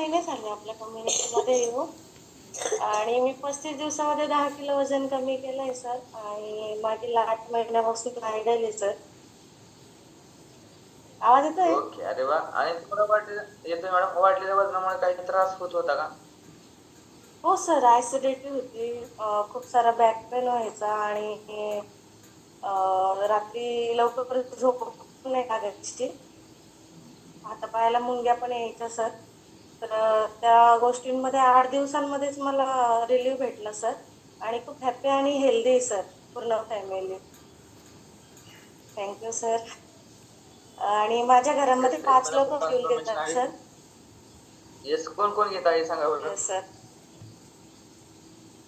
महिने झाले आपल्या कम्युनिटीमध्ये येऊन आणि मी 35 दिवसामध्ये 10 किलो वजन कमी केलंय सर आणि मागील 8 महिन्यापासून राहिलेली आहे सर. आवाज येतोय? ओके. अरे वाह! आणि तुम्हाला येतोय मॅडम. वाढलेल्या वजनामुळे काही त्रास होत होता का? हो सर, ॲसिडिटी होती, खूप सारा बॅक पेन व्हायचा आणि रात्री लवकर झोप पण नाही लागायची. हातापायाला मुंग्या पण यायच्या सर. तर त्या गोष्टींमध्ये 8 दिवसांमध्येच मला रिलीफ भेटला सर आणि खूप हॅपी आणि हेल्दी आहे सर पूर्ण फॅमिली. Thank sir. आणि माझ्या घरामध्ये येस, येस. 5 लोकं मनापासून फ्यूल इन्फॉर्मेशन घेतात आहे. सर. येस, कोण-कोण घेत आहे सांगा बरं? Yes sir.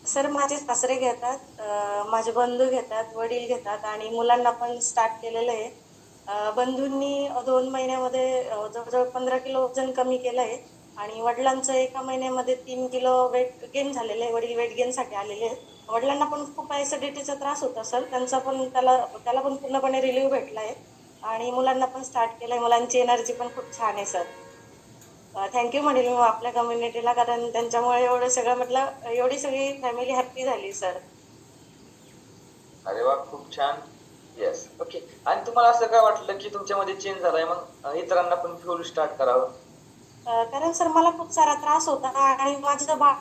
सर माझे सासरे घेतात, माझे बंधू घेतात, वडील घेतात आणि मुलांना पण स्टार्ट केलेलं आहे. बंधूंनी 2 महिन्यामध्ये जवळ-जवळ 15 किलो वजन कमी केलं आहे आणि वडिलांचं एका महिन्यामध्ये 3 किलो वेट गेन झालेलं आहे. वडील वेट गेनसाठी आलेले आहेत. वडिलांना पण खूप ॲसिडिटीचा त्रास होता सर. त्यांचा पण त्याला पण पूर्णपणे रिलीफ भेटला आहे आणि मुलांना पण स्टार्ट केलं आहे. मुलांची एनर्जी पण खूप छान आहे सर. थँक्यू म्हणेल मी आपल्या कम्युनिटीला, कारण त्यांच्यामुळे एवढं सगळं म्हटलं एवढी सगळी फॅमिली हॅप्पी झाली सर. अरे वाह! खूप छान. येस. ओके. आणि तुम्हाला असं काय वाटलं, की तुमच्यामध्ये चेंज झालाय मग इतरांना पण फ्युल स्टार्ट करावं? कारण सर मला खूप सारा त्रास होता आणि माझं बाळ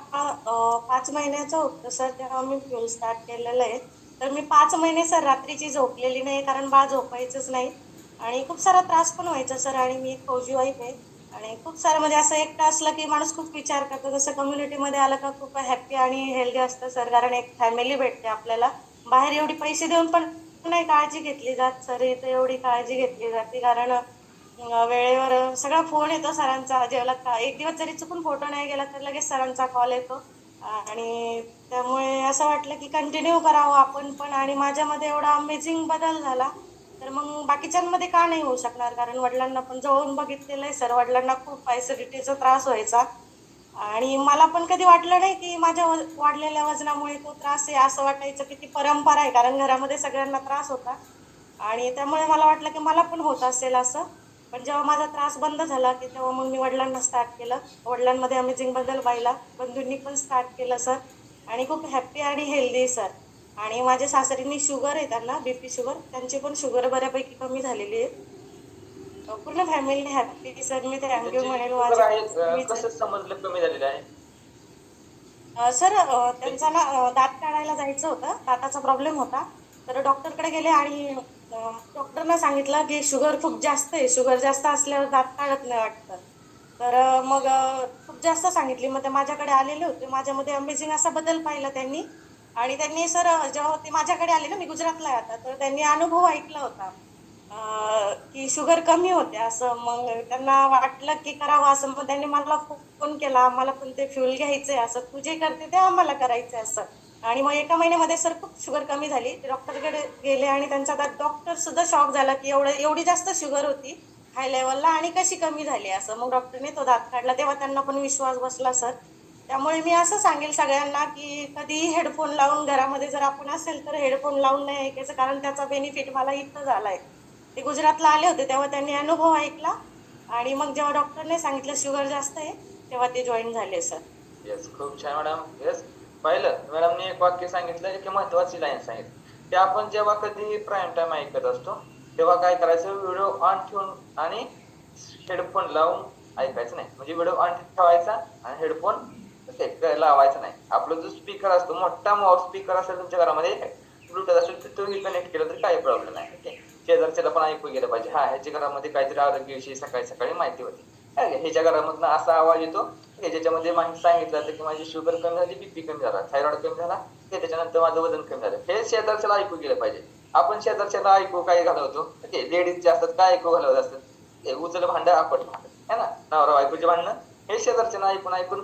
5 महिन्याचं होतं सर, तेव्हा मी फ्यूल स्टार्ट केलेलं आहे. तर मी 5 महिने सर रात्रीची झोपलेली नाही, कारण बाळ झोपायचंच नाही आणि खूप सारा त्रास पण व्हायचा सर. आणि मी एक फौजी वाईफ आहे आणि खूप सारं म्हणजे असं एकटं असलं की माणूस खूप विचार करतो. जसं कम्युनिटीमध्ये आलं का खूप हॅप्पी आणि हेल्दी असतं सर, कारण एक फॅमिली भेटते आपल्याला. बाहेर एवढी पैसे देऊन पण नाही काळजी घेतली जात सर, इथं एवढी काळजी घेतली जाते. कारण वेळेवर सगळा फोन येतो सरांचा. जेवलात का? एक दिवस जरी चुकून फोटो नाही गेला तर लगेच सरांचा कॉल येतो आणि त्यामुळे असं वाटलं की कंटिन्यू करावं आपण पण. आणि माझ्यामध्ये एवढा अमेझिंग बदल झाला तर मग बाकीच्यांमध्ये का नाही होऊ शकणार? कारण वडिलांना पण जवळून बघितलेलं आहे सर. वडिलांना खूप ॲसिडिटीचा त्रास व्हायचा आणि मला पण कधी वाटलं नाही की माझ्या वाढलेल्या वजनामुळे तो त्रास आहे. असं वाटायचं की ती परंपरा आहे, कारण घरामध्ये सगळ्यांना त्रास होता आणि त्यामुळे मला वाटलं की मला पण होत असेल असं. पण जेव्हा माझा त्रास बंद झाला की तेव्हा मग मी वडिलांना स्टार्ट केलं. वडिलांमध्ये अमेझिंग बदल पाहिला. बंधूंनी पण स्टार्ट केलं सर आणि खूप हॅप्पी आणि हेल्दी सर. आणि माझ्या सासरींनी शुगर आहे, त्यांना बीपी शुगर, त्यांची पण शुगर बऱ्यापैकी कमी झालेली आहे. पूर्ण फॅमिली हॅप्पी सर. मी थँक्यू त्यांची जी म्हणेल, शुगर माझी आहे तुम्हीच आहे. कसं समजलं कमी झालेलं आहे? सर ते त्यांचा ना दात काढायला जायचं होतं, दाताचा प्रॉब्लेम होता. तर डॉक्टरकडे गेले आणि डॉक्टरना सांगितलं की शुगर खूप जास्त आहे, शुगर जास्त असल्यावर दात काढत नाही वाटतं. तर मग खूप जास्त सांगितली. मग ते माझ्याकडे आलेले होते. माझ्यामध्ये अमेझिंग असा बदल पाहिला त्यांनी. आणि त्यांनी सर जेव्हा ते माझ्याकडे आले ना, मी गुजरातला आहे आता, तर त्यांनी अनुभव ऐकला होता की शुगर कमी होते असं. मग त्यांना वाटलं की करावं असं. मग त्यांनी मला फोन केला, आम्हाला पण ते फ्यूल घ्यायचंय असं, तू जे करते ते आम्हाला करायचंय असं. आणि मग एका महिन्यामध्ये सर खूप शुगर कमी झाली. ते डॉक्टरकडे गेले आणि त्यांचा डॉक्टर सुद्धा शॉक झाला की एवढी जास्त शुगर होती हाय लेवलला आणि कशी कमी झाली असं. मग डॉक्टरने तो दात काढला, तेव्हा त्यांना पण विश्वास बसला सर. त्यामुळे मी असं सांगेल सगळ्यांना की कधीही हेडफोन लावून घरामध्ये जर आपण असेल तर हेडफोन लावून नाही ऐकायचं, कारण त्याचा बेनिफिट मला इथं झालाय. ते गुजरातला आले होते तेव्हा त्यांनी अनुभव ऐकला आणि मग जेव्हा डॉक्टरने सांगितलं शुगर जास्त आहे तेव्हा ते जॉईन झाले सर. येस, खूप छान मॅडम. येस, पाहिलं मॅडमनी एक वाक्य सांगितलं, एक महत्वाची लाईन सांगितली, की आपण जेव्हा कधी प्राईम टाईम ऐकत असतो, तेव्हा काय करायचं, व्हिडिओ ऑन ठेवून आणि हेडफोन लावून ऐकायचं नाही. म्हणजे व्हिडिओ ऑन ठेवायचा आणि हेडफोन लावायचा नाही. आपला जो स्पीकर असतो, मोठा स्पीकर असेल तुमच्या घरामध्ये, ब्लूटूथ असेल तर तोही कनेक्ट केला तरी काही प्रॉब्लेम नाही. ओके. शेजारच्याला पण ऐकू गेलं पाहिजे, हा ह्याच्या घरामध्ये काहीतरी आरोग्याविषयी सकाळी सकाळी माहिती होती. ह्याच्या घरामधनं असा आवाज येतो, ज्याच्यामध्ये माहिती सांगितलं जातं की माझी शुगर कमी झाली, बीपी कमी झाला, थायरॉइड कमी झाला, त्याच्यानंतर माझं वजन कमी झालं. हे शेजारच्याला ऐकू गेलं पाहिजे. आपण शेजारच्याला ऐकू काय घालवतो, लेडीज जे असतात काय ऐकू घालवत असतात, उचल भांडं आपट भांडं, है ना, नवरा बायकोचे भांडणं, हे शेजारच्याला ऐकून ऐकून